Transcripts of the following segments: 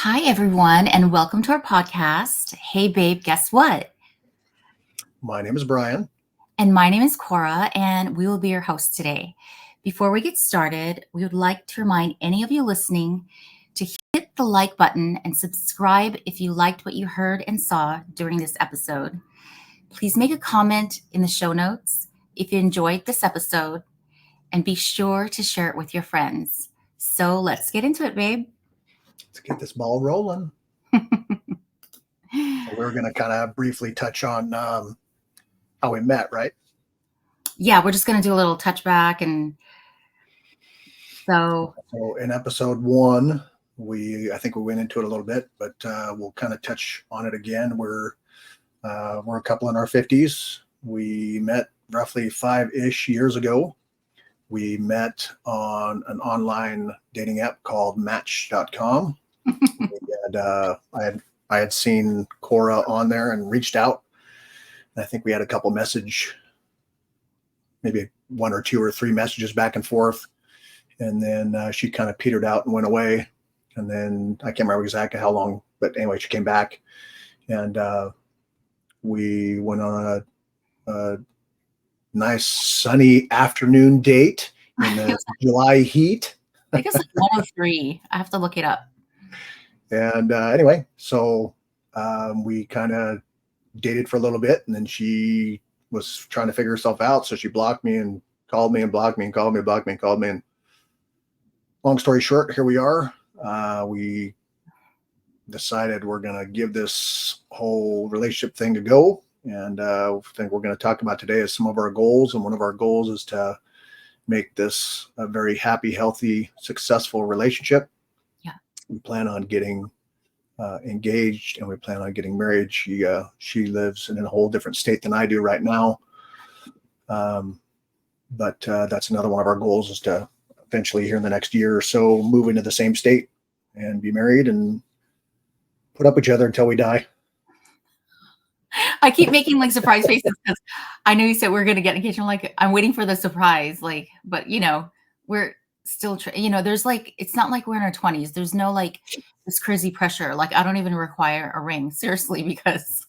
Hi, everyone, and welcome to our podcast. Hey, babe, guess what? My name is Brian. And my name is Cora, and we will be your hosts today. Before we get started, we would like to remind any of you listening to hit the like button and subscribe if you liked what you heard and saw during this episode. Please make a comment in the show notes if you enjoyed this episode, and be sure to share it with your friends. So let's get into it, babe. Let's get this ball rolling. We're going to kind of briefly touch on how we met, right? Yeah, we're just going to do a little touchback. And so in episode 1, I think we went into it a little bit, but we'll kind of touch on it again. We're a couple in our 50s. We met roughly 5-ish years ago. We met on an online dating app called Match.com. And I had seen Cora on there and reached out. And I think we had a couple maybe 1 or 2 or 3 messages back and forth. And then she kind of petered out and went away. And then I can't remember exactly how long, but anyway, she came back. And we went on a nice sunny afternoon date in the July heat. I guess like 103. I have to look it up. And anyway, so we kind of dated for a little bit, and then she was trying to figure herself out. So she blocked me and called me and blocked me and called me, blocked me and called me. And long story short, here we are. We decided we're going to give this whole relationship thing a go. And I think we're going to talk about today is some of our goals. And one of our goals is to make this a very happy, healthy, successful relationship. Yeah. We plan on getting engaged, and we plan on getting married. She lives in a whole different state than I do right now. But that's another one of our goals, is to eventually here in the next year or so move into the same state and be married and put up with each other until we die. I keep making like surprise faces because I know you said we're going to get engaged. I'm like, I'm waiting for the surprise. Like, but we're still, there's like, it's not like we're in our 20s. There's no like this crazy pressure. Like, I don't even require a ring, seriously, because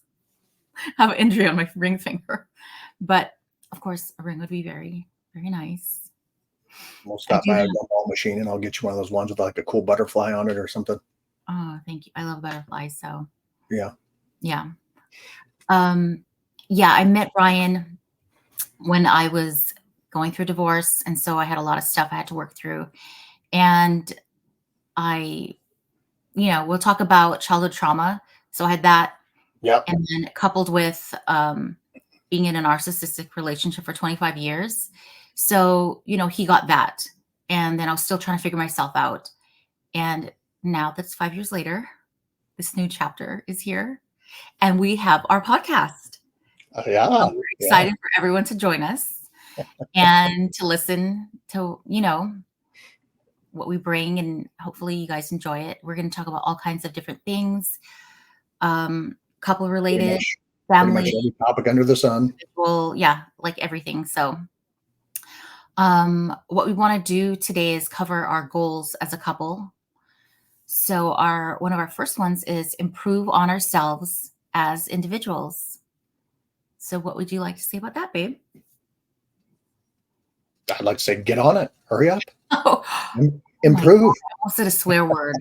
I have an injury on my ring finger. But of course, a ring would be very, very nice. We'll stop by a gumball machine and I'll get you one of those ones with like a cool butterfly on it or something. Oh, thank you. I love butterflies. So yeah. I met Brian when I was going through divorce. And so I had a lot of stuff I had to work through. And we'll talk about childhood trauma. So I had that. Yeah. And then coupled with being in a narcissistic relationship for 25 years. So, he got that. And then I was still trying to figure myself out. And now that's 5 years later, this new chapter is here. And we have our podcast. Yeah. So we're excited for everyone to join us and to listen to, what we bring, and hopefully you guys enjoy it. We're going to talk about all kinds of different things, couple related, family, pretty much every topic under the sun. Well, yeah, like everything. So what we want to do today is cover our goals as a couple. So one of our first ones is improve on ourselves as individuals. So what would you like to say about that, babe? I'd like to say, get on it. Hurry up. Oh, improve. I almost said a swear word.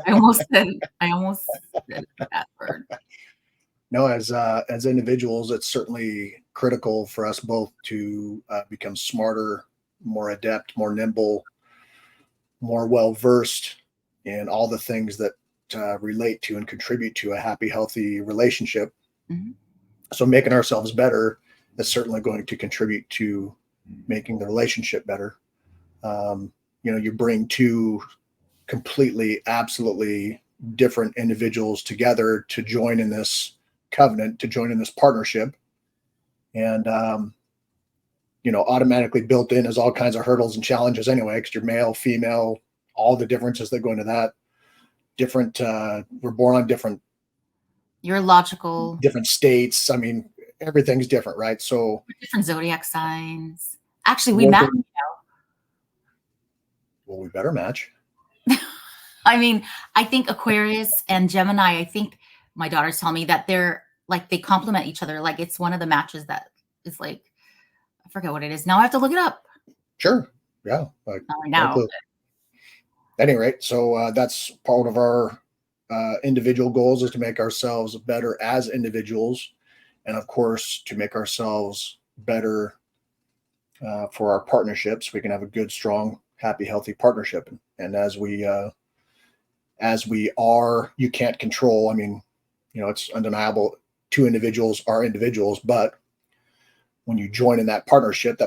I almost said that word. No, as individuals, it's certainly critical for us both to become smarter, more adept, more nimble, more well-versed in all the things that relate to and contribute to a happy, healthy relationship. Mm-hmm. So making ourselves better is certainly going to contribute to making the relationship better. You bring 2 completely, absolutely different individuals together to join in this covenant, to join in this partnership. And, automatically built in is all kinds of hurdles and challenges anyway, because you're male, female, all the differences that go into that. Different, we're born on different. You're logical. Different states. I mean, everything's different, right? So different zodiac signs. Actually, we match. Well, we better match. I mean, I think Aquarius and Gemini, I think my daughters tell me that they're like, they complement each other. Like it's one of the matches that is like, I forget what it is. Now I have to look it up. Sure. Yeah. Like, Not right no now. clue. At any rate, so that's part of our individual goals, is to make ourselves better as individuals, and of course to make ourselves better for our partnerships. We can have a good, strong, happy, healthy partnership. And as we are, you can't control. I mean, it's undeniable. Two individuals are individuals, but when you join in that partnership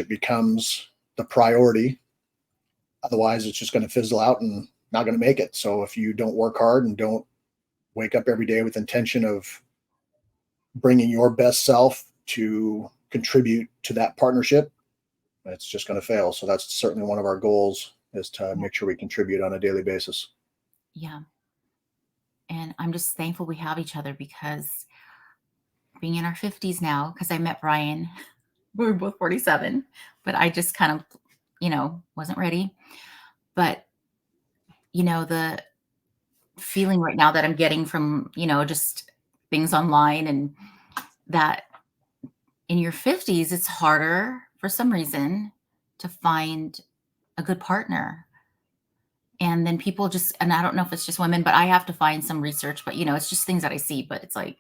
becomes the priority. Otherwise, it's just going to fizzle out and not going to make it. So if you don't work hard and don't wake up every day with intention of bringing your best self to contribute to that partnership, it's just going to fail. So that's certainly one of our goals, is to make sure we contribute on a daily basis. Yeah. And I'm just thankful we have each other, because being in our 50s now, because I met Brian, we were both 47, but I just kind of, wasn't ready. But, the feeling right now that I'm getting from, just things online, and that in your 50s, it's harder for some reason to find a good partner. And then people just, and I don't know if it's just women, but I have to find some research, but it's just things that I see, but it's like,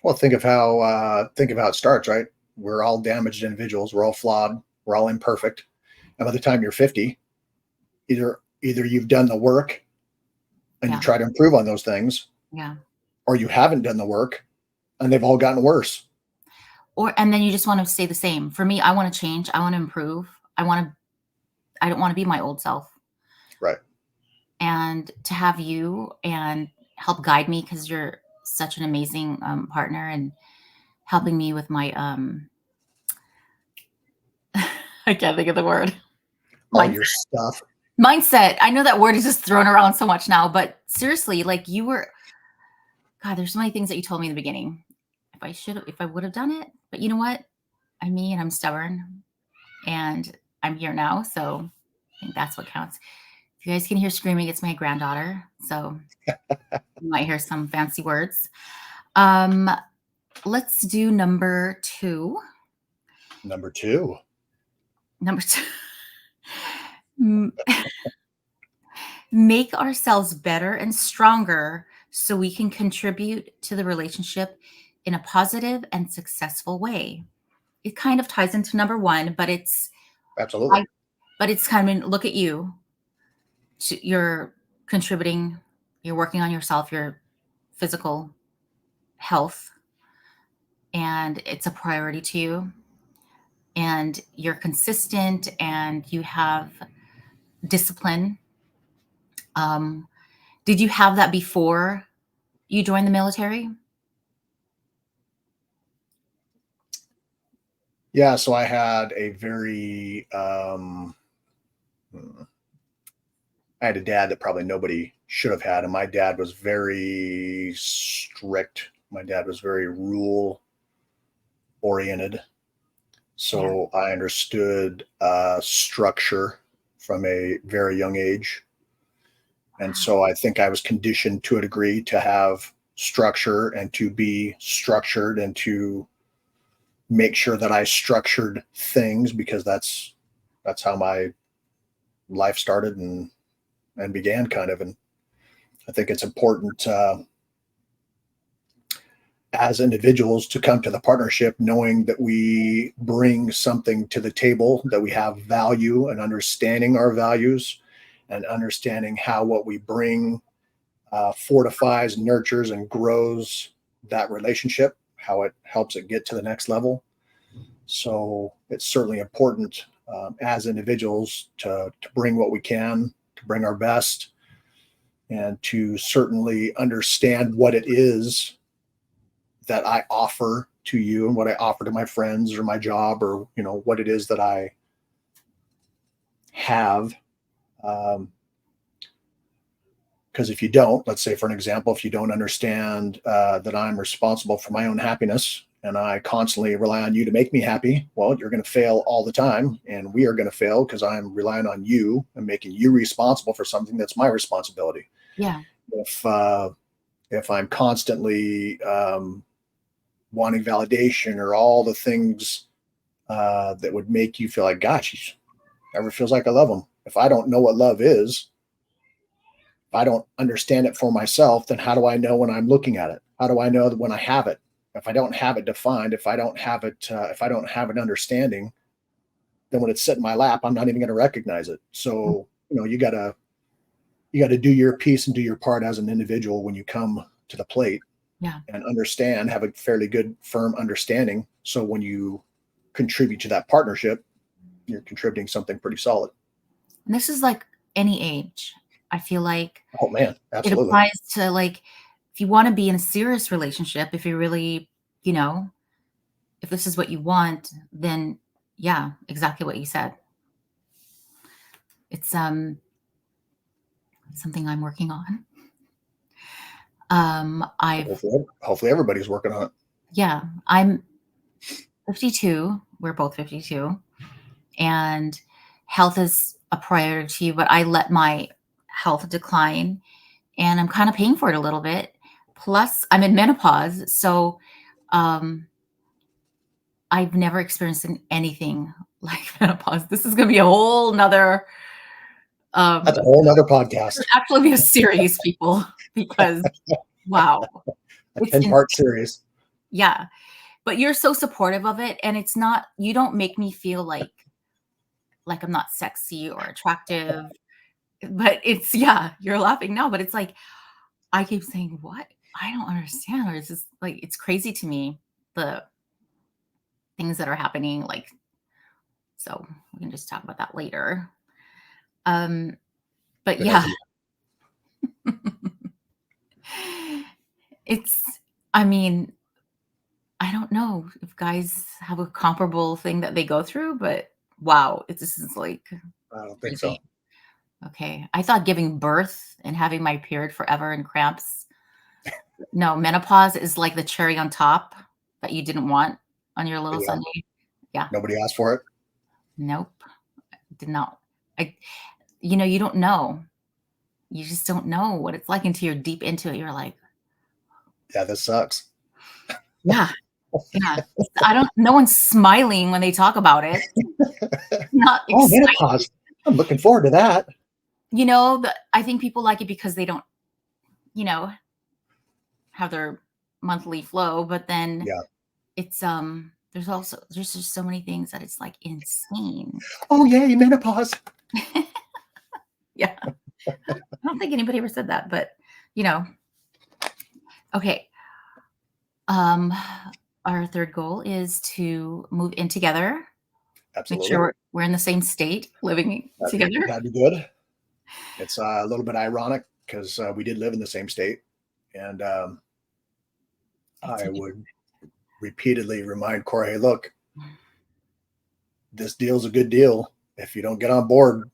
Well, think of how it starts, right? We're all damaged individuals. We're all flawed. We're all imperfect. And by the time you're 50, either you've done the work and you yeah, try to improve on those things, yeah. or you haven't done the work and they've all gotten worse. And then you just want to stay the same. For me, I want to change. I want to improve. I don't want to be my old self. Right. And to have you and help guide me, because you're such an amazing partner, and helping me with my, I can't think of the word. All your stuff. Mindset. I know that word is just thrown around so much now, but seriously, like God, there's so many things that you told me in the beginning. If I would have done it, but you know what? I'm me and I'm stubborn, and I'm here now. So I think that's what counts. If you guys can hear screaming, it's my granddaughter. So you might hear some fancy words. Let's do number two. Number two. Make ourselves better and stronger so we can contribute to the relationship in a positive and successful way. It kind of ties into number one, but Absolutely. it's kind of, look at you. You're contributing, you're working on yourself, your physical health, and it's a priority to you. And you're consistent and you have discipline. Did you have that before you joined the military? Yeah. So I had a very, I had a dad that probably nobody should have had. And my dad was very strict. My dad was very rule oriented. So Yeah. I understood structure from a very young age. And so I think I was conditioned to a degree to have structure and to be structured and to make sure that I structured things, because that's how my life started and began, kind of. And I think it's important as individuals to come to the partnership knowing that we bring something to the table, that we have value, and understanding our values, and understanding how what we bring fortifies, nurtures, and grows that relationship, how it helps it get to the next level. So it's certainly important as individuals to bring what we can, to bring our best, and to certainly understand what it is that I offer to you and what I offer to my friends or my job, or what it is that I have. Because if you don't, let's say for an example, if you don't understand that I'm responsible for my own happiness and I constantly rely on you to make me happy, well, you're going to fail all the time, and we are going to fail because I'm relying on you and making you responsible for something that's my responsibility. Yeah. If I'm constantly wanting validation or all the things that would make you feel like, gosh, he never feels like I love him. If I don't know what love is, if I don't understand it for myself, then how do I know when I'm looking at it? How do I know that when I have it? If I don't have it defined, if I don't have it, if I don't have an understanding, then when it's sitting in my lap, I'm not even going to recognize it. So, you gotta do your piece and do your part as an individual when you come to the plate. Yeah. And understand, have a fairly good, firm understanding. So when you contribute to that partnership, you're contributing something pretty solid. And this is like any age. I feel like Oh man, it absolutely. applies to, like, if you want to be in a serious relationship, if you really, if this is what you want, then yeah, exactly what you said. It's something I'm working on. Hopefully everybody's working on it. Yeah, I'm 52. We're both 52, and health is a priority, but I let my health decline, and I'm kind of paying for it a little bit. Plus, I'm in menopause, so I've never experienced anything like menopause. This is going to be a whole nother. That's a whole nother podcast. Actually, be a series, people, because wow, A 10-part series. Yeah, but you're so supportive of it, and it's not. You don't make me feel like I'm not sexy or attractive. But it's, yeah, you're laughing now, but it's like I keep saying, "What? I don't understand." Or it's just like it's crazy to me, the things that are happening. Like, so we can just talk about that later. But Good yeah, idea. it's. I mean, I don't know if guys have a comparable thing that they go through, but wow, this is like I don't think crazy. so. Okay, I thought giving birth and having my period forever and cramps. No, menopause is like the cherry on top that you didn't want on your little Yeah. Sunday. Yeah. Nobody asked for it. Nope. Did not. I you don't know. You just don't know what it's like until you're deep into it. You're like, Yeah, this sucks. yeah, yeah. I don't no one's smiling when they talk about it. Not Oh, excited. menopause. I'm looking forward to that. I think people like it because they don't, you know, have their monthly flow, but then Yeah. it's there's just so many things that it's like insane. Oh, yay, menopause. Yeah. I don't think anybody ever said that, but you know, okay. Um our third goal is to move in together. Make Absolutely. sure we're in the same state, living together. That'd be good. It's a little bit ironic because we did live in the same state, and I would repeatedly remind Corey, hey, look, this deal's a good deal. If you don't get on board,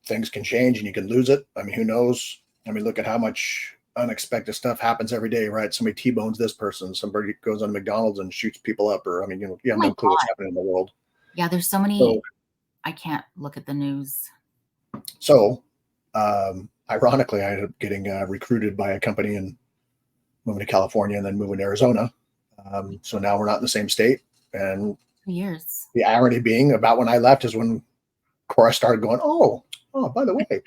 things can change and you can lose it. I mean, who knows? I mean, look at how much unexpected stuff happens every day, right? Somebody T-bones this person, somebody goes on McDonald's and shoots people up, or, I mean, you Oh have my no clue what's God. happening in the world. Yeah, there's so many. I can't look at the news. So, ironically, I ended up getting recruited by a company and moving to California and then moving to Arizona. So now we're not in the same state. And 2 years. the irony being, about when I left is when Cora started going, oh, by the way,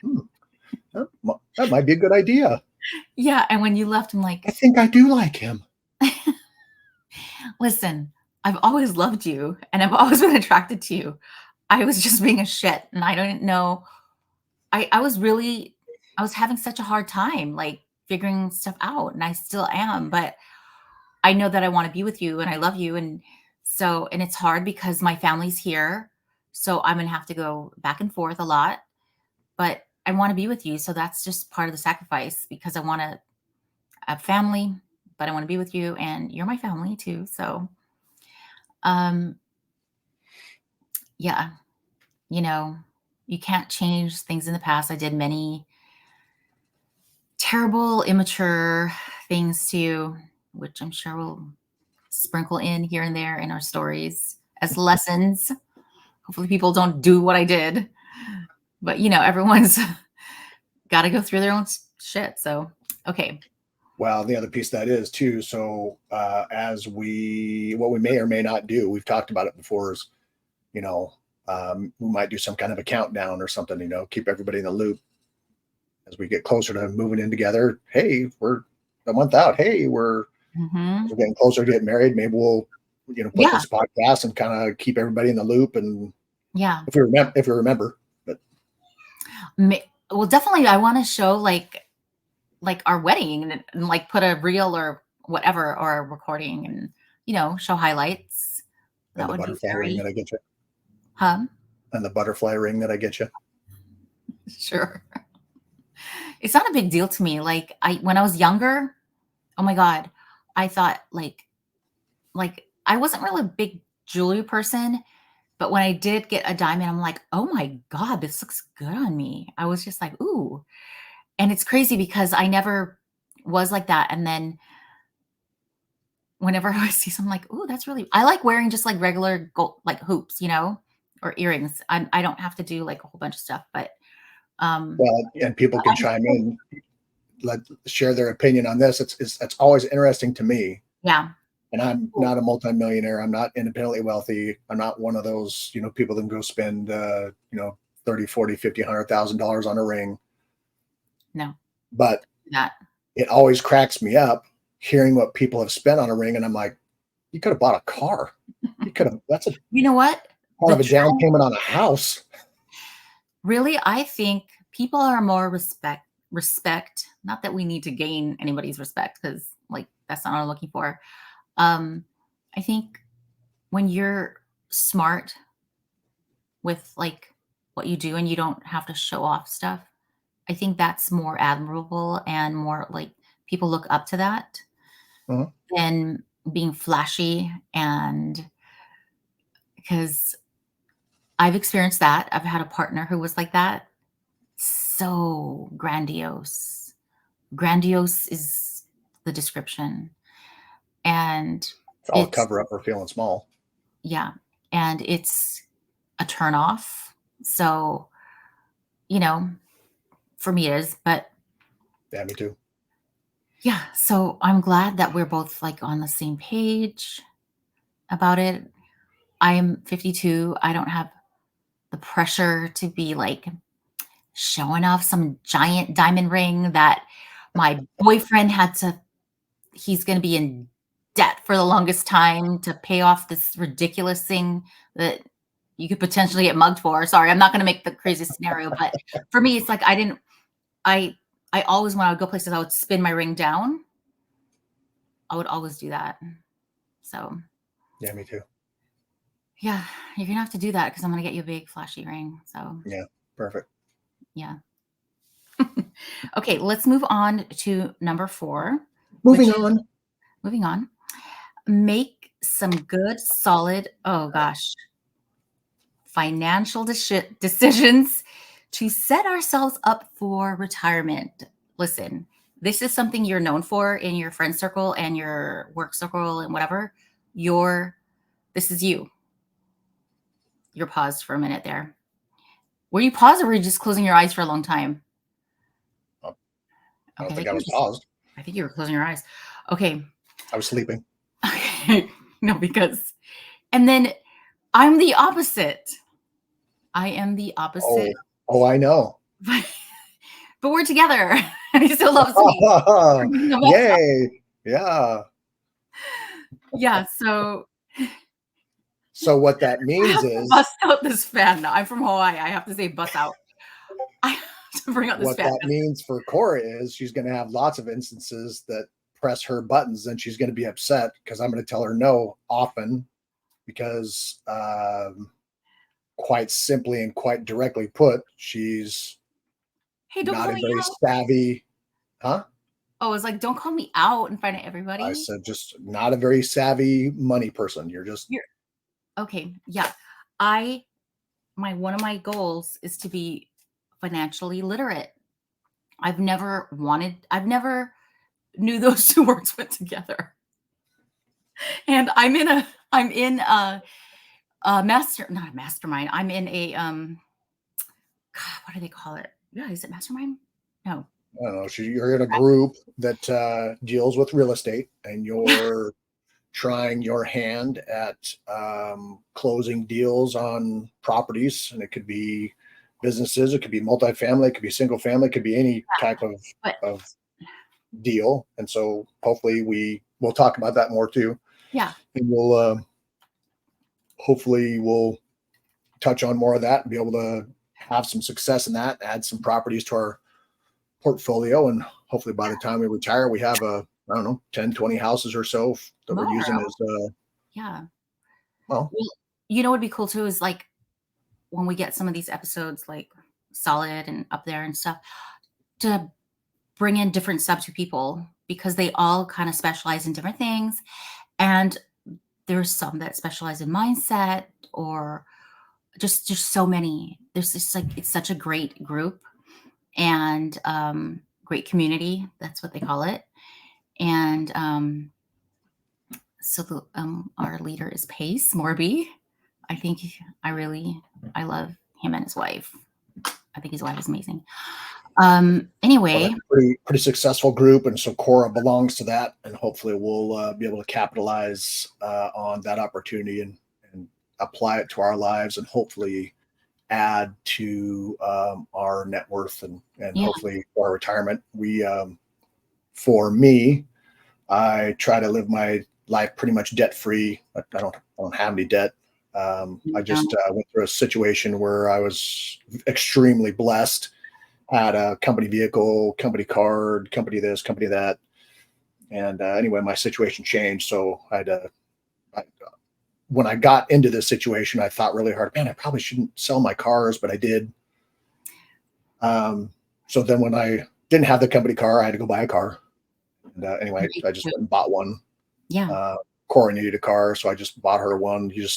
that might be a good idea. Yeah, and when you left, I'm like, I think I do like him. listen, I've always loved you and I've always been attracted to you. I was just being a shit and I didn't know. I was having such a hard time, like, figuring stuff out, and I still am, but I know that I want to be with you and I love you. And it's hard because my family's here. So I'm going to have to go back and forth a lot, but I want to be with you. So that's just part of the sacrifice because I want to have family, but I want to be with you and you're my family too. So, um, yeah, you can't change things in the past. I did many terrible, immature things to you, which I'm sure we'll sprinkle in here and there in our stories as lessons. Hopefully people don't do what I did. But, everyone's got to go through their own shit. So, okay. Well, the other piece of that is too. So, what we may or may not do, we've talked about it before, is, we might do some kind of a countdown or something, keep everybody in the loop as we get closer to moving in together. Hey, we're a month out. Hey, we're getting closer to getting married. Maybe we'll, put this podcast and kind of keep everybody in the loop. And if we remember, but well, definitely, I want to show like our wedding and like put a reel or whatever, or a recording, and show highlights. That would be butterfly ring that I get you. Huh? And the butterfly ring that I get you. Sure. It's not a big deal to me. Like when I was younger, oh my God, I thought like I wasn't really a big jewelry person, but when I did get a diamond, I'm like, oh my God, this looks good on me. I was just like, ooh. And it's crazy because I never was like that. And then whenever I see something like, ooh, I like wearing just like regular gold, like hoops, or earrings. I don't have to do like a whole bunch of stuff, but well, and people can chime in, share their opinion on this. It's always interesting to me. Yeah. And I'm not a multimillionaire. I'm not independently wealthy. I'm not one of those, people that can go spend, 30, 40, 50, $100,000 on a ring. No. But it always cracks me up hearing what people have spent on a ring. And I'm like, you could have bought a car. That's you know what? Part of a down payment on a house. Really, I think people are more respect. Not that we need to gain anybody's respect, because like that's not what I'm looking for. I think when you're smart with like what you do and you don't have to show off stuff, I think that's more admirable and more like people look up to that than being flashy. And because I've experienced that. I've had a partner who was like that. So grandiose. Grandiose is the description. And it's all cover up for feeling small. Yeah. And it's a turn off. So, for me it is, but yeah, me too. Yeah. So I'm glad that we're both like on the same page about it. I'm 52. I don't have the pressure to be like showing off some giant diamond ring that my boyfriend he's going to be in debt for the longest time to pay off this ridiculous thing that you could potentially get mugged for. Sorry, I'm not going to make the craziest scenario, but for me, it's like I always, when I would go places, I would spin my ring down. I would always do that. So. Yeah, me too. Yeah, you're going to have to do that because I'm going to get you a big flashy ring. So. Yeah, perfect. Yeah. Okay, let's move on to number 4. Moving on. Make some good, solid, financial decisions to set ourselves up for retirement. Listen, this is something you're known for in your friend circle and your work circle and whatever. This is you. You're paused for a minute there. Were you paused or were you just closing your eyes for a long time? I don't think I was paused. I think you were closing your eyes. Okay. I was sleeping. Okay. No, and then I'm the opposite. I am the opposite. Oh, I know. But we're together. He still loves me. Yay. Yeah. Yeah. So what that means is bust out this fan. I'm from Hawaii. I have to say bust out. I have to bring out this fan. What that means for Cora is she's going to have lots of instances that press her buttons, and she's going to be upset because I'm going to tell her no often because quite simply and quite directly put, she's not a very savvy. Huh? Oh, it's like, don't call me out in front of everybody. I said, just not a very savvy money person. You're okay. Yeah. One of my goals is to be financially literate. I've never knew those two words went together. And I'm in not a mastermind. I'm in a God, what do they call it? Yeah, is it mastermind? No. I don't know. So you're in a group that deals with real estate, and you're trying your hand at closing deals on properties, and it could be businesses, it could be multifamily, it could be single family, it could be any type But of deal. And so hopefully we'll talk about that more too, yeah, and we'll touch on more of that and be able to have some success in that, add some properties to our portfolio, and hopefully by the time we retire we have I don't know, 10, 20 houses or so that we're more. using as Yeah. well. Well, you know what would be cool too is like when we get some of these episodes like solid and up there and stuff, to bring in different subject people because they all kind of specialize in different things. And there's some that specialize in mindset or just so many. There's just like it's such a great group and great community. That's what they call it. And so our leader is Pace Morby. I think I love him and his wife. I think his wife is amazing. Well, Anyway, that's a pretty successful group, and so Cora belongs to that, and hopefully we'll be able to capitalize on that opportunity and apply it to our lives, and hopefully add to our net worth and yeah, hopefully our retirement. For me, I try to live my life pretty much debt free. I don't have any debt. I just went through a situation where I was extremely blessed. Had a company vehicle, company card, company this, company that, and anyway, my situation changed. So when I got into this situation, I thought really hard. Man, I probably shouldn't sell my cars, but I did. So then when I didn't have the company car, I had to go buy a car. And anyway, I just went and bought one. yeah, Cora needed a car, so I just bought her one. You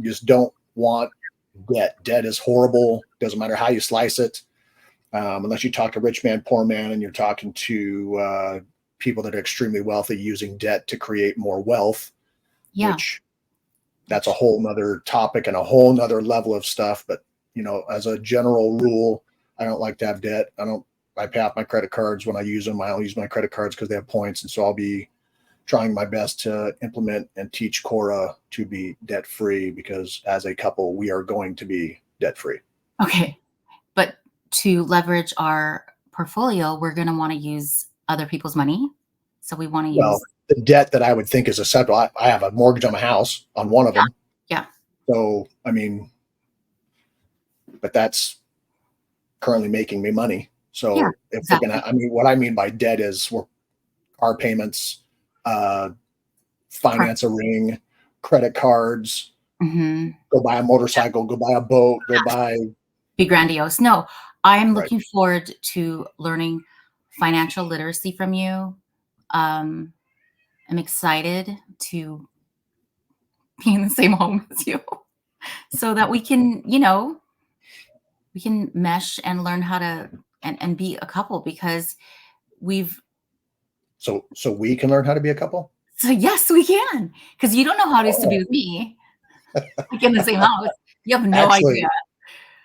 just don't want debt. Debt is horrible. Doesn't matter how you slice it. Unless you talk to rich man, poor man, and you're talking to people that are extremely wealthy using debt to create more wealth, yeah, which that's a whole nother topic and a whole nother level of stuff. But as a general rule, I don't like to have debt. I pay off my credit cards when I use them. I don't use my credit cards because they have points. And so I'll be trying my best to implement and teach Cora to be debt free, because as a couple, we are going to be debt free. okay. But to leverage our portfolio, we're going to want to use other people's money. So we want to use the debt that I would think is acceptable. I have a mortgage on my house on one of them. Yeah. So, I mean, but that's currently making me money. So Yeah, if exactly. we're gonna, what I mean by debt is car payments, finance a ring, credit cards, go buy a motorcycle, go buy a boat, go buy. Be grandiose. No, I'm Right. looking forward to learning financial literacy from you. I'm excited to be in the same home as you so that we can, we can mesh and learn how to and be a couple because we've So we can learn how to be a couple. so yes, we can. Because you don't know how it is to be with me, like in the same house. You have no idea.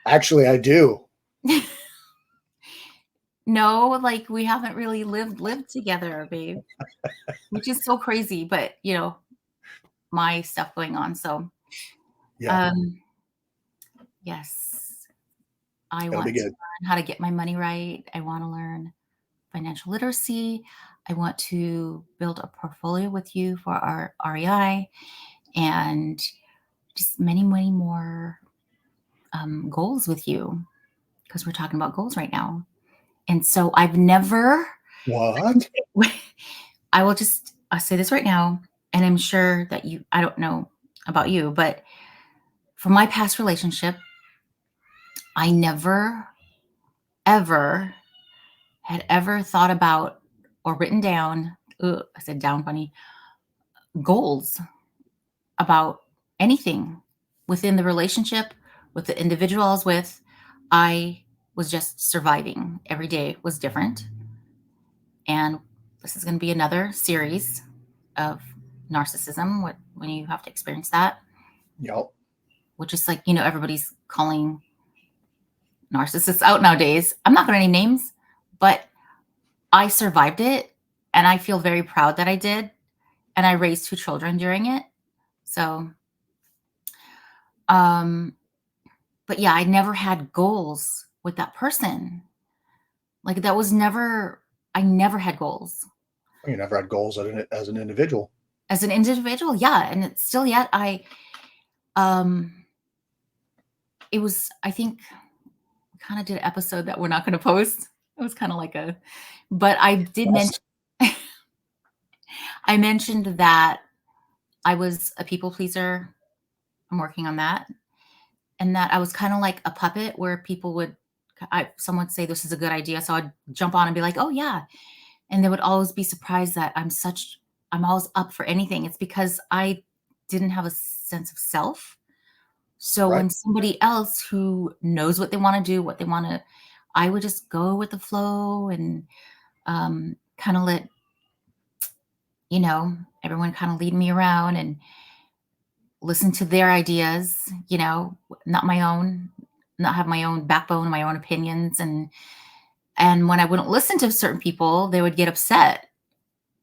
Actually, I do. No, like we haven't really lived together, babe. Which is so crazy, but my stuff going on. So Yeah, yes, I it'll be want to good. learn how to get my money right. I want to learn financial literacy. I want to build a portfolio with you for our REI and just many, many more goals with you because we're talking about goals right now. And so I've never, What? I'll say this right now, and I'm sure that I don't know about you, but from my past relationship, I never, ever had ever thought about or written down, I said down funny, goals about anything within the relationship with the individual I was with. I was just surviving. Every day was different. And this is going to be another series of narcissism, when you have to experience that, Yep. which is like, everybody's calling narcissists out nowadays. I'm not going to name names, but I survived it and I feel very proud that I did. And I raised 2 children during it. So, but yeah, I never had goals with that person. Like that was never, I never had goals You never had goals as an individual. as an individual. Yeah. And it's still yet, it was, I think kind of did an episode that we're not going to post. It was kind of like but I did mention, I mentioned that I was a people pleaser. I'm working on that. And that I was kind of like a puppet where people would, someone would say, this is a good idea. So I'd jump on and be like, oh yeah. And they would always be surprised that I'm always up for anything. It's because I didn't have a sense of self. So Right. when somebody else who knows what they want to do, I would just go with the flow and kind of let, everyone kind of lead me around and listen to their ideas, not my own, not have my own backbone, my own opinions. And when I wouldn't listen to certain people, they would get upset.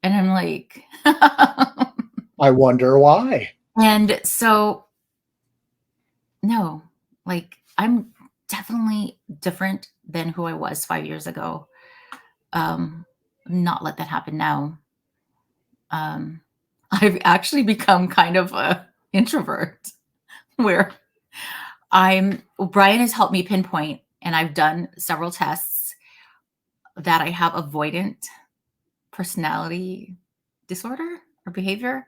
And I'm like, I wonder why. and so, no, like I'm definitely different than who I was 5 years ago. Not let that happen now. I've actually become kind of a introvert where Brian has helped me pinpoint, and I've done several tests that I have avoidant personality disorder or behavior.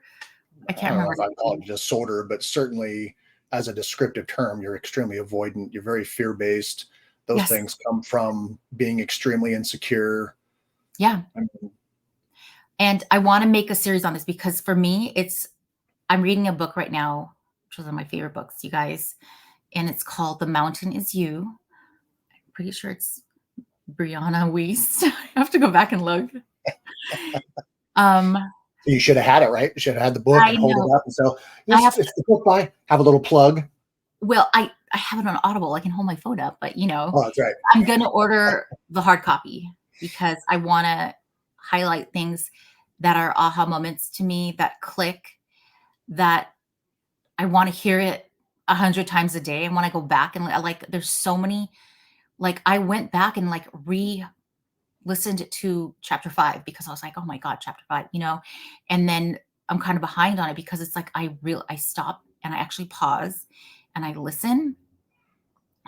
I can't I don't know remember. if I'd call it disorder, but certainly as a descriptive term, you're extremely avoidant. You're very fear-based. Those Yes. things come from being extremely insecure. Yeah. I mean, And I want to make a series on this because for me, I'm reading a book right now, which is one of my favorite books, you guys, and it's called The Mountain Is You. I'm pretty sure it's Brianna Weiss. I have to go back and look. you should have had it, right? You should have had the book I and hold know. it up and so I yes, have it's the book by have a little plug. Well, I have it on Audible. I can hold my phone up, but Oh, that's right. I'm going to order the hard copy because I want to highlight things that are aha moments to me that click, that I want to hear it 100 times a day. And when I go back and there's so many, like I went back and like listened to chapter 5 because I was like, oh my God, chapter 5, and then I'm kind of behind on it because it's like, I stop and I actually pause and I listen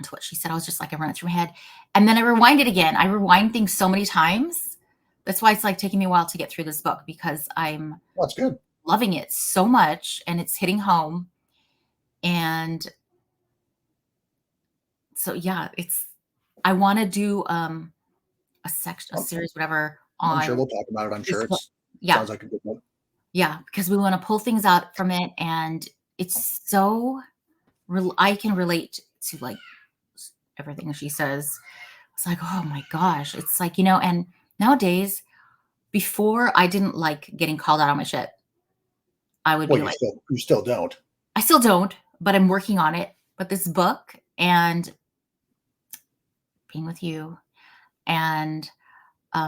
to what she said. I was just like, I run it through my head and then I rewind it again. I rewind things so many times. That's why it's like taking me a while to get through this book because I'm That's good. loving it so much and it's hitting home. And so, yeah, I want to do a series, whatever I'm sure on we'll talk about it. I'm sure yeah. Sounds like a good one. Yeah, because we want to pull things out from it, and it's so I can relate to like everything she says. It's like, oh my gosh, it's like and nowadays, before I didn't like getting called out on my shit. I would be like, you still don't. I still don't, but I'm working on it. But this book and being with you and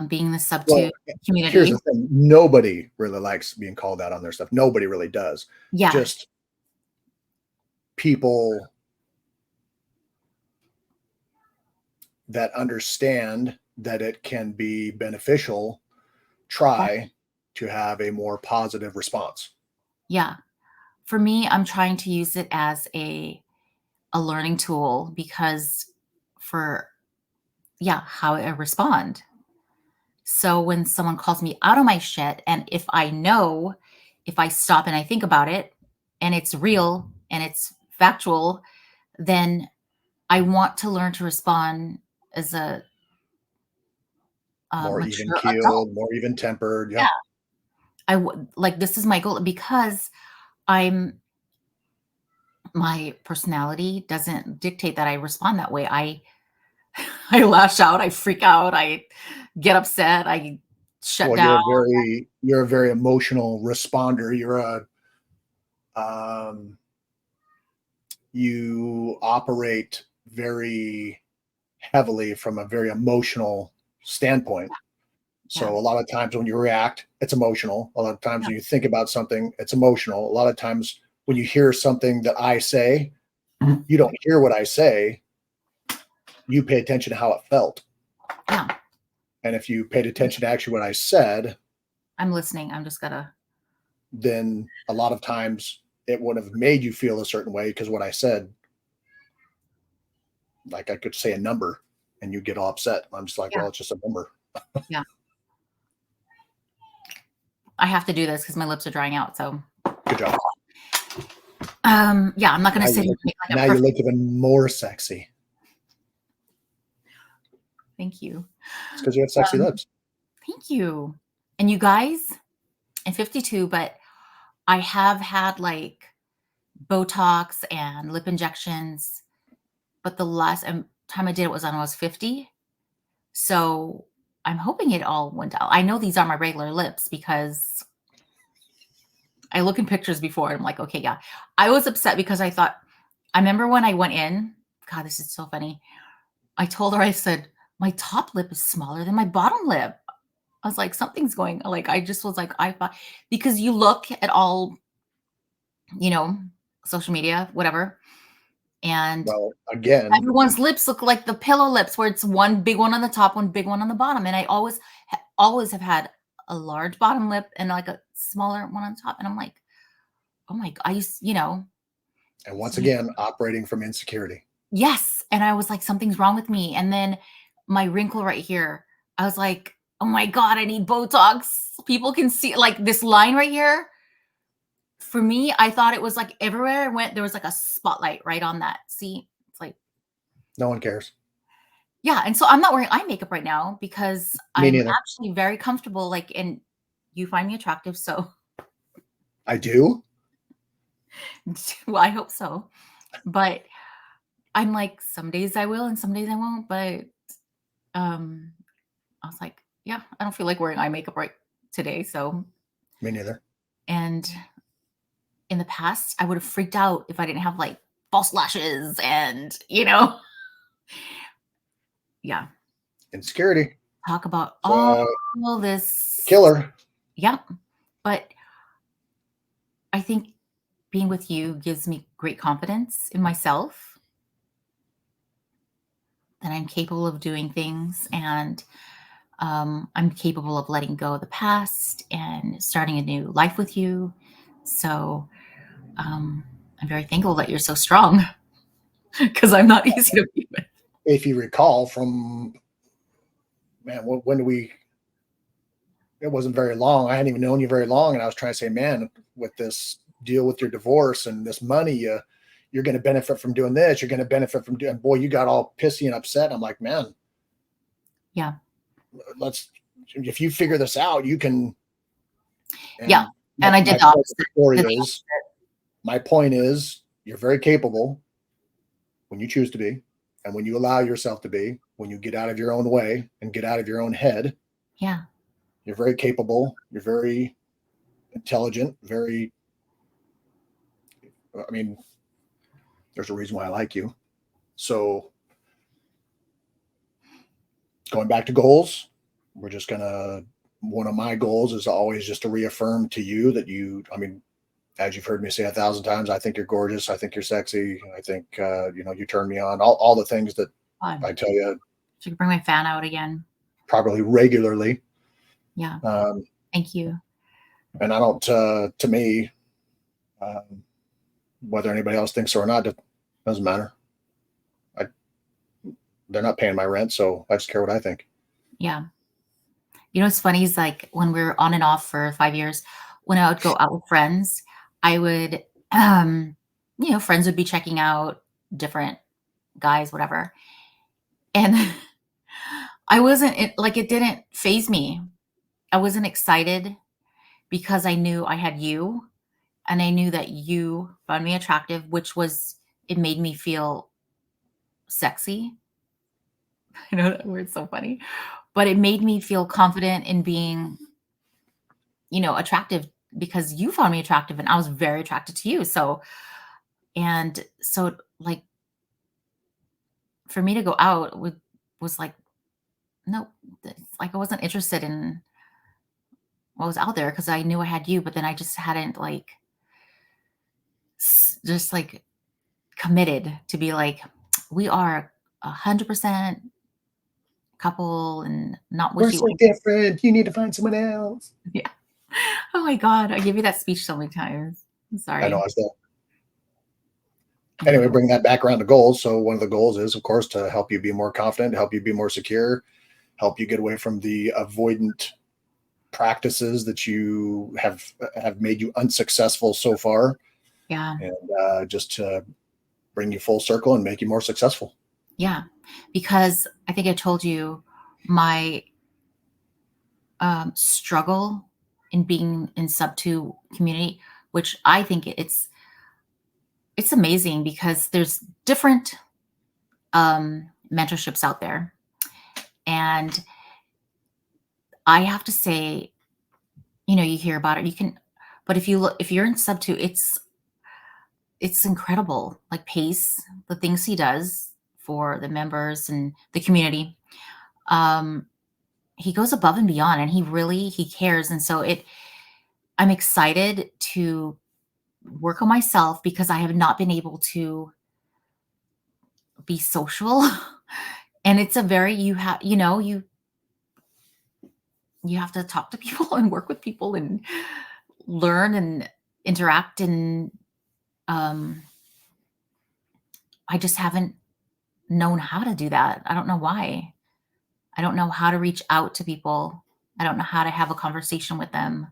being in the sub-2 community. Here's the thing. Nobody really likes being called out on their stuff. Nobody really does. Yeah. Just people that understand that it can be beneficial try to have a more positive response. Yeah. For me, I'm trying to use it as a learning tool because how I respond. So when someone calls me out on my shit, and if I stop and I think about it and it's real and it's factual, then I want to learn to respond as a more mature even adult. keeled, more even tempered. Yeah. This is my goal because my personality doesn't dictate that I respond that way. I lash out, I freak out, I get upset, I shut Well, down. you're a very emotional responder. Um, you operate very heavily from a very emotional standpoint. Yeah. So a lot of times when you react, it's emotional. A lot of times Yeah. when you think about something, it's emotional. A lot of times when you hear something that I say, you don't hear what I say. You pay attention to how it felt. Yeah. And if you paid attention to actually what I said, I'm listening. I'm just gonna. then a lot of times it would have made you feel a certain way because what I said, like I could say a number and you get all upset. I'm just like, Yeah. well, it's just a number. Yeah. I have to do this because my lips are drying out. So, Good job. yeah, I'm not gonna Now sit you here look, and make like a now you perfect. look even more sexy. Thank you. It's because you have sexy Um, lips. Thank you. And you guys, I'm 52, but I have had like Botox and lip injections. But the last time I did it was when I was 50. So I'm hoping it all went out. I know these are my regular lips because I look in pictures before and I'm like, okay, yeah. I was upset because I remember when I went in, God, this is so funny. I told her, I said, my top lip is smaller than my bottom lip. I was like, something's going, like, I just was like, I thought, because you look at all, you know, social media, whatever, and Well, again, everyone's lips look like the pillow lips where it's one big one on the top, one big one on the bottom. And I always have had a large bottom lip and like a smaller one on top. And I'm like, oh my God, and once again, operating from insecurity. yes. And I was like, something's wrong with me. And then my wrinkle right here, I was like, oh my God, I need Botox. People can see like this line right here. For me, I thought it was like everywhere I went, there was like a spotlight right on that. See, it's like, No one cares. yeah. And so I'm not wearing eye makeup right now because Me I'm neither. actually very comfortable. Like, and you find me attractive. So, I do. well, I hope so. But I'm like, some days I will and some days I won't. But um, I was like, yeah, I don't feel like wearing eye makeup right today. So, Me neither. and in the past, I would have freaked out if I didn't have like false lashes and, yeah, Insecurity. talk about It's a all this. killer. Yep. But I think being with you gives me great confidence in myself that I'm capable of doing things and I'm capable of letting go of the past and starting a new life with you. So um, I'm very thankful that you're so strong because I'm not easy to be with. If you recall from, man, when do we, it wasn't very long. I hadn't even known you very long. And I was trying to say, man, with this deal with your divorce and this money, you're going to benefit from doing this. You're going to benefit from doing, boy, you got all pissy and upset. I'm like, man, Yeah. if you figure this out, you can. Yeah. And And I did my the point of the opposite. story Did the is, my point is, you're very capable when you choose to be, and when you allow yourself to be, when you get out of your own way and get out of your own head, Yeah. you're very capable. You're very intelligent. Very, I mean, there's a reason why I like you. So going back to goals, we're just gonna. One of my goals is always just to reaffirm to you that you. I mean, as you've heard me say 1,000 times, I think you're gorgeous. I think you're sexy. I think you turn me on. All the things that I fun. tell you Should bring my fan out again. probably regularly. Yeah. Um, Thank you. and I don't. To me, um, whether anybody else thinks so or not, it doesn't matter. I, they're not paying my rent, so I just care what I think. Yeah. What's funny is like when we were on and off for 5 years, when I would go out with friends, I would, friends would be checking out different guys, whatever. And I wasn't like, it didn't phase me. I wasn't excited because I knew I had you and I knew that you found me attractive, it made me feel sexy. I know that word's so funny, but it made me feel confident in being, attractive, because you found me attractive and I was very attracted to you. So, like, for me to go out was like, no, it's like I wasn't interested in what was out there, because I knew I had you, but then I just hadn't like just like committed to be like, we are 100% couple and not We're so wishy-washy. different. You need to find someone else. Yeah. Oh my God. I gave you that speech so many times. I'm I know. sorry. I still. I Anyway, know. bring that back around to goals. So one of the goals is, of course, to help you be more confident, help you be more secure, help you get away from the avoidant practices that you have made you unsuccessful so far, Yeah. and just to bring you full circle and make you more successful. Yeah. Because I think I told you my struggle in being in sub two community, which I think it's amazing because there's different mentorships out there. And I have to say, you hear about it, but if you're in sub two, it's incredible. Like Pace, the things he does for the members and the community. Um, he goes above and beyond, and he cares. And so I'm excited to work on myself, because I have not been able to be social. And it's a very, you have to talk to people and work with people and learn and interact. And um, I just haven't known how to do that. I don't know why. I don't know how to reach out to people. I don't know how to have a conversation with them.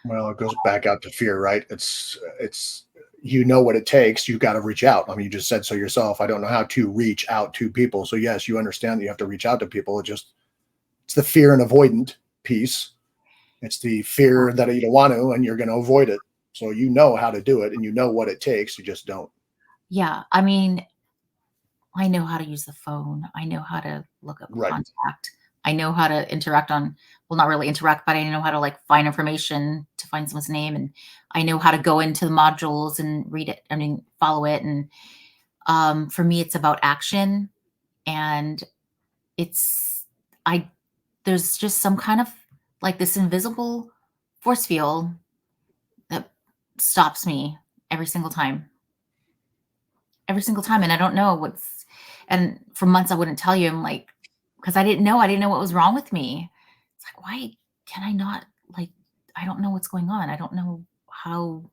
Well, it goes back out to fear, right? It's you know what it takes. You got to reach out. I mean, you just said so yourself. I don't know how to reach out to people. So yes, you understand that you have to reach out to people. It's the fear and avoidant piece. It's the fear that you don't want to, and you're going to avoid it. So you know how to do it, and you know what it takes. You just don't. Yeah. I mean, I know how to use the phone. I know how to look up a Right. contact. I know how to interact well, not really interact, but I know how to like find information to find someone's name. And I know how to go into the modules and read it. I mean, follow it. And for me, it's about action. And it's, there's just some kind of like this invisible force field that stops me every single time. Every single time. And I don't know and for months I wouldn't tell you. I'm like, because I didn't know what was wrong with me. It's like, why can I not, like, I don't know what's going on. I don't know how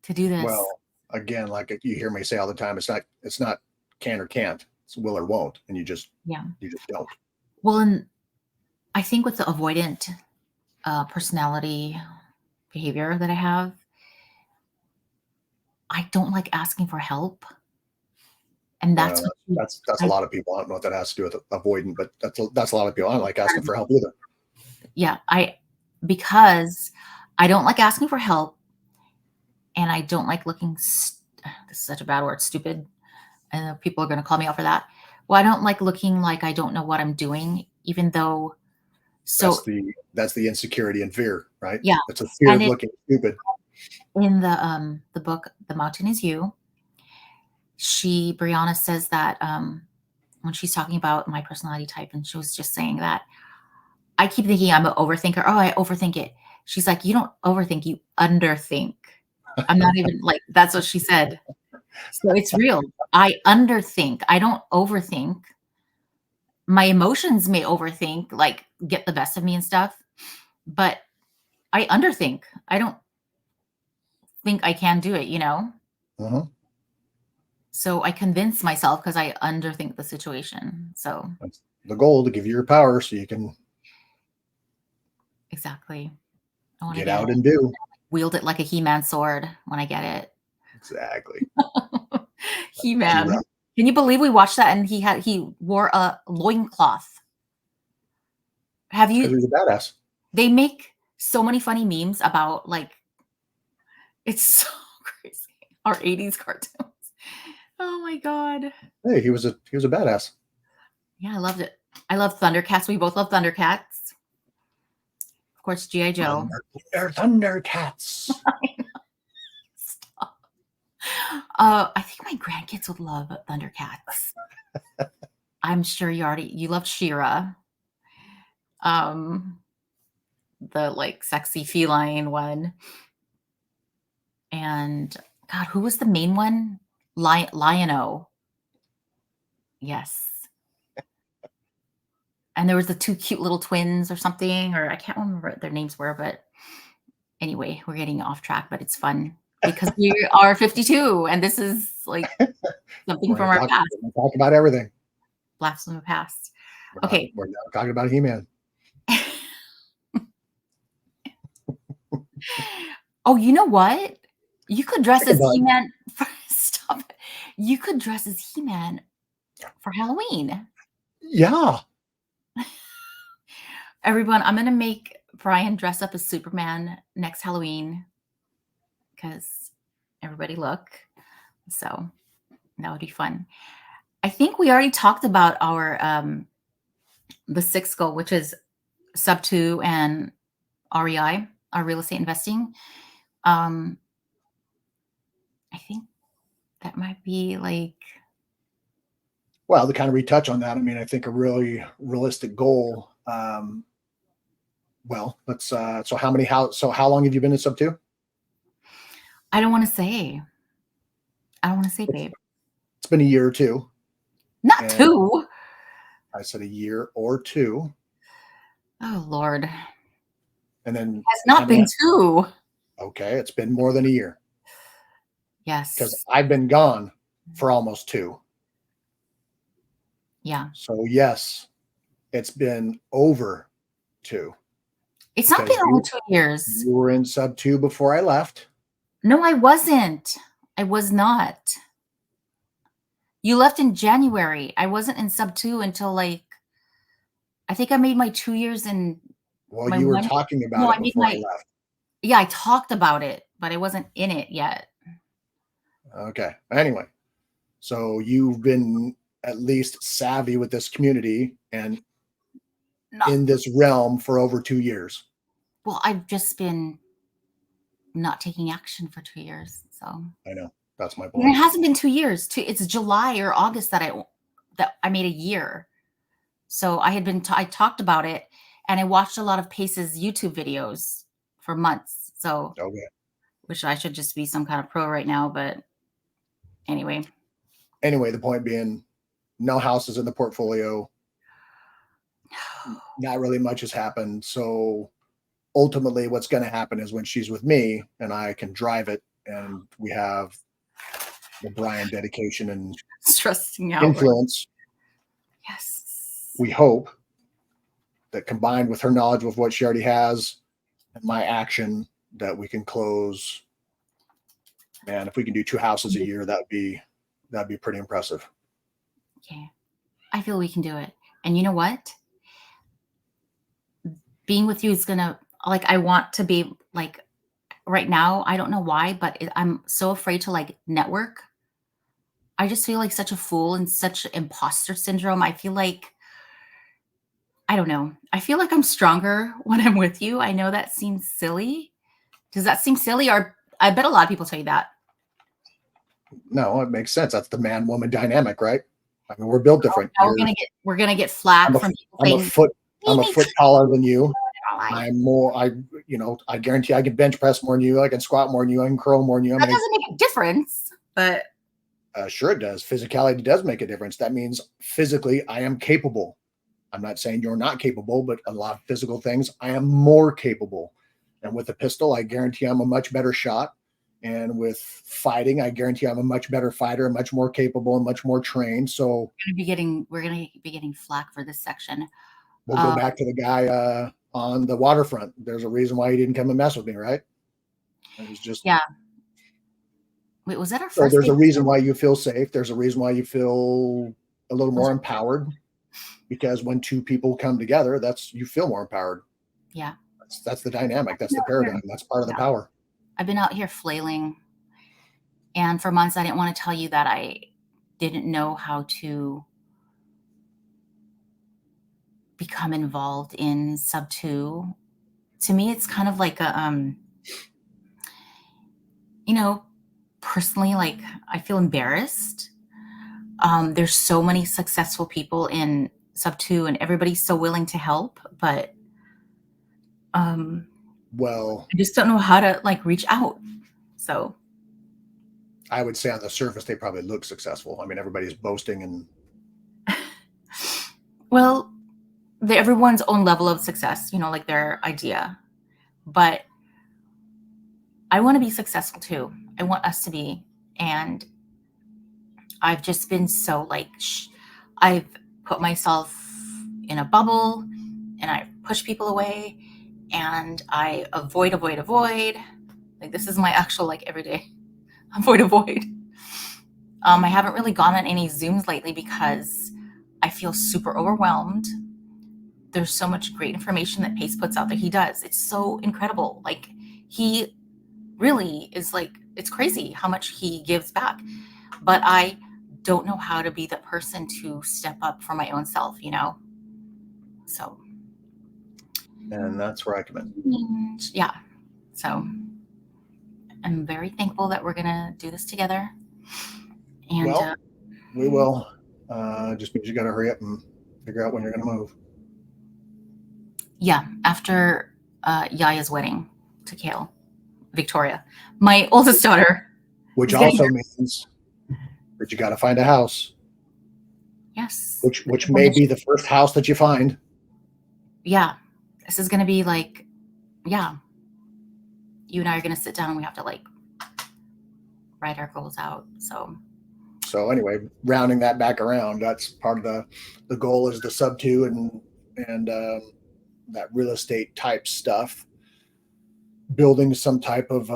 to do this. Well, again, like you hear me say all the time, it's not can or can't. It's will or won't, and Yeah. you just don't. Well, and I think with the avoidant personality behavior that I have, I don't like asking for help. And that's Well, what you, that's a lot of people. I don't know what that has to do with avoidant, but that's a lot of people. I don't like asking for help either. yeah, because I don't like asking for help, and I don't like looking, this is such a bad word, stupid. I know people are going to call me out for that. Well, I don't like looking like I don't know what I'm doing, even though, so That's the insecurity and fear, right? yeah. It's a fear And of looking stupid. in the book, The Mountain Is You, Brianna says that, when she's talking about my personality type, and she was just saying that I keep thinking I'm an overthinker. Oh, I overthink it. She's like, you don't overthink, you underthink. I'm not even like, that's what she said. So it's real. I underthink. I don't overthink. My emotions may overthink, like get the best of me and stuff, but I underthink. I don't think I can do it. Uh-huh. So I convince myself because I underthink the situation. So That's the goal, to give you your power so you can exactly. I want to get get it. out and do. Wield it like a He-Man sword when I get it. Exactly. He-Man. She-Ra. Can you believe we watched that and he wore a loincloth? Have Because you he's a badass. They make so many funny memes about like, it's so crazy. Our 80s cartoons. Oh my God. Hey, he was a badass. Yeah, I loved it. I love Thundercats. We both love Thundercats. Of course, G.I. Joe. Thundercats. Stop. I think my grandkids would love Thundercats. I'm sure you loved She-Ra. The like sexy feline one. And God, who was the main one? Lion-O. Yes. And there was the two cute little twins or something, or I can't remember what their names were, but anyway, we're getting off track, but it's fun because we are 52 and this is like something We're from gonna our past. talk about everything. Blasts from the past. We're Okay. not talking about He-Man. Oh, you know what? You could dress Chicken as butt. He-Man. Stop it. You could dress as He-Man for Halloween. Yeah. Everyone, I'm going to make Brian dress up as Superman next Halloween because everybody look. So that would be fun. I think we already talked about our the sixth goal, which is sub 2 and REI, our real estate investing. I think that might be like, Well, to kind of retouch on that, I mean, I think a really realistic goal. Well, let's. So how long have you been in sub 2? I don't want to say, babe. It's been a year or two. Not And 2. I said a year or two. Oh Lord, And then it has not been 2. Okay, it's been more than a year Yes. because I've been gone for almost 2. Yeah. So yes, it's been over 2. It's not been over 2 years. You were in sub 2 before I left. No, I wasn't. I was not. You left in January. I wasn't in sub 2 until like, I think I made my 2 years in. Well, you were talking about it before I left. Yeah, I talked about it, but I wasn't in it yet. Okay. Anyway, so you've been at least savvy with this community and in this realm for over 2 years. Well, I've just been not taking action for 2 years. So I know. That's my and point. it hasn't been 2 years. It's July or August that I made a year. So I talked about it and I watched a lot of Pace's YouTube videos for months. So Okay. which I should just be some kind of pro right now, but anyway. Anyway, the point being, no houses in the portfolio. Not really much has happened. So ultimately what's going to happen is when she's with me and I can drive it and we have the Brian dedication and Stressing out. influence. Yes. We hope that combined with her knowledge of what she already has and my action, that we can close. Man, if we can do 2 houses a year, that'd be pretty impressive. Okay. I feel we can do it. And you know what? Being with you is gonna, like, I want to be like, right now, I don't know why, but I'm so afraid to like network. I just feel like such a fool and such imposter syndrome. I feel like, I don't know. I feel like I'm stronger when I'm with you. I know that seems silly. Does that seem silly? Or I bet a lot of people tell you that. No, it makes sense. That's the man-woman dynamic, right? I mean, we're built different. We're gonna get flack from people I'm a foot taller than you. I'm more. I guarantee I can bench press more than you. I can squat more than you. I can curl more than you. That doesn't make a difference, but sure it does. Physicality does make a difference. That means physically I am capable. I'm not saying you're not capable, but a lot of physical things I am more capable. And with a pistol, I guarantee I'm a much better shot. And with fighting, I guarantee I'm a much better fighter, much more capable, and much more trained. So we're gonna be getting flack for this section. We'll go back to the guy on the waterfront. There's a reason why he didn't come and mess with me, right? It was just Wait, was that our first? So there's a reason why you feel safe. There's a reason why you feel a little more empowered, because when 2 people come together, you feel more empowered. Yeah. That's the dynamic. That's the paradigm. That's part of the power. I've been out here flailing. And for months, I didn't want to tell you that I didn't know how to become involved in sub 2. To me, it's kind of like a, you know, personally, like I feel embarrassed. There's so many successful people in sub 2 and everybody's so willing to help, but Well, I just don't know how to like reach out. So, I would say on the surface, they probably look successful. I mean, everybody's boasting and well, everyone's own level of success, like their idea. But I want to be successful too. I want us to be. And I've just been so like, I've put myself in a bubble and I push people away and I avoid. Like, this is my actual like everyday avoid. I haven't really gone on any Zooms lately because I feel super overwhelmed. There's so much great information that Pace puts out there. He does. It's so incredible. Like, he really is like, it's crazy how much he gives back. But I don't know how to be the person to step up for my own self, So. And that's where I come in. Yeah. So I'm very thankful that we're going to do this together. And well, we will. Just means you got to hurry up and figure out when you're going to move. Yeah, after Yaya's wedding to Kale, Victoria, my oldest daughter. Which also means that you got to find a house. Yes. Which may be the first house that you find. Yeah. This is going to be like, yeah. You and I are going to sit down and we have to like write our goals out. So anyway, rounding that back around, that's part of the goal is the sub 2 and that real estate type stuff. Building some type of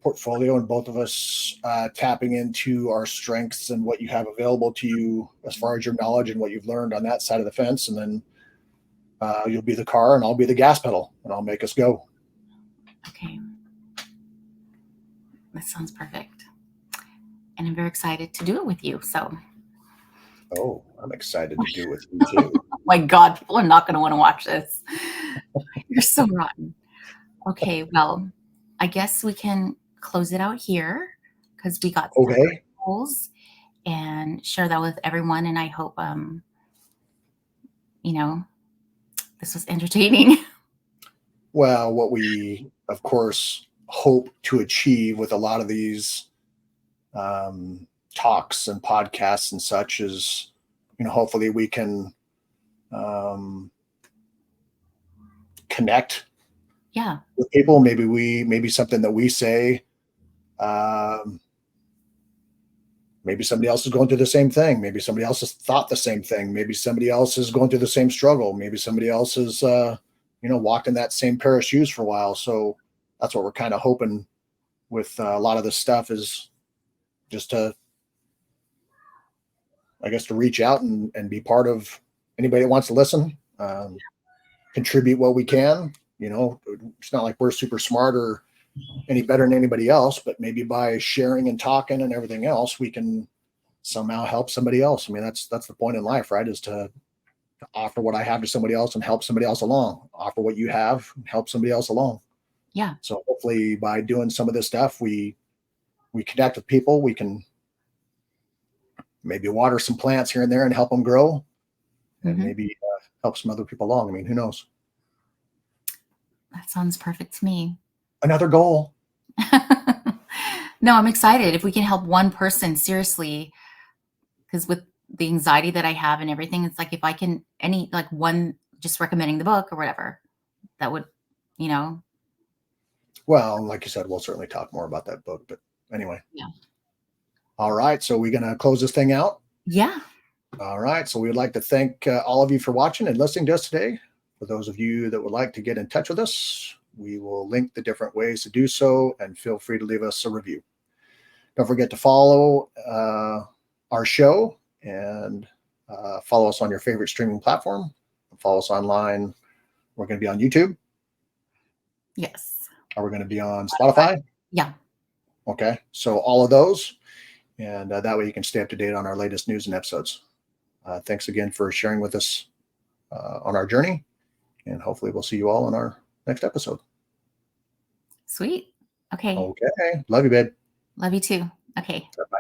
portfolio and both of us tapping into our strengths and what you have available to you as far as your knowledge and what you've learned on that side of the fence. And then you'll be the car and I'll be the gas pedal and I'll make us go. Okay. That sounds perfect. And I'm very excited to do it with you. So. Oh, I'm excited to do it with you too. Oh my God, people are not going to want to watch this. You're so rotten. Okay, well, I guess we can close it out here because we got okay goals and share that with everyone. And I hope, this was entertaining. Well, what we, of course, hope to achieve with a lot of these talks and podcasts and such is, hopefully we can connect with people. Maybe something that we say, maybe somebody else is going through the same thing. Maybe somebody else has thought the same thing. Maybe somebody else is going through the same struggle. Maybe somebody else is, walked in that same pair of shoes for a while. So that's what we're kind of hoping with a lot of this stuff is just to reach out and be part of anybody that wants to listen, contribute what we can. It's not like we're super smart or any better than anybody else, but maybe by sharing and talking and everything else, we can somehow help somebody else. I mean, that's the point in life, right? Is to offer what I have to somebody else and help somebody else along. Offer what you have, and help somebody else along. Yeah. So hopefully by doing some of this stuff, we connect with people. We can maybe water some plants here and there and help them grow, and maybe help some other people along. I mean, who knows? That sounds perfect to me. Another goal. No, I'm excited. If we can help one person, seriously, because with the anxiety that I have and everything, it's like if I can one just recommending the book or whatever, that would, Well, like you said, we'll certainly talk more about that book. But anyway. Yeah. All right. So we're going to close this thing out. Yeah. All right. So we'd like to thank all of you for watching and listening to us today. For those of you that would like to get in touch with us, we will link the different ways to do so, and feel free to leave us a review. Don't forget to follow our show and follow us on your favorite streaming platform. Follow us online. We're going to be on YouTube. Yes. Are we going to be on Spotify? Yeah. Okay. So all of those. And that way you can stay up to date on our latest news and episodes. Thanks again for sharing with us on our journey. And hopefully we'll see you all in our next episode. Sweet. Okay. Okay. Love you, babe. Love you too. Okay. Bye.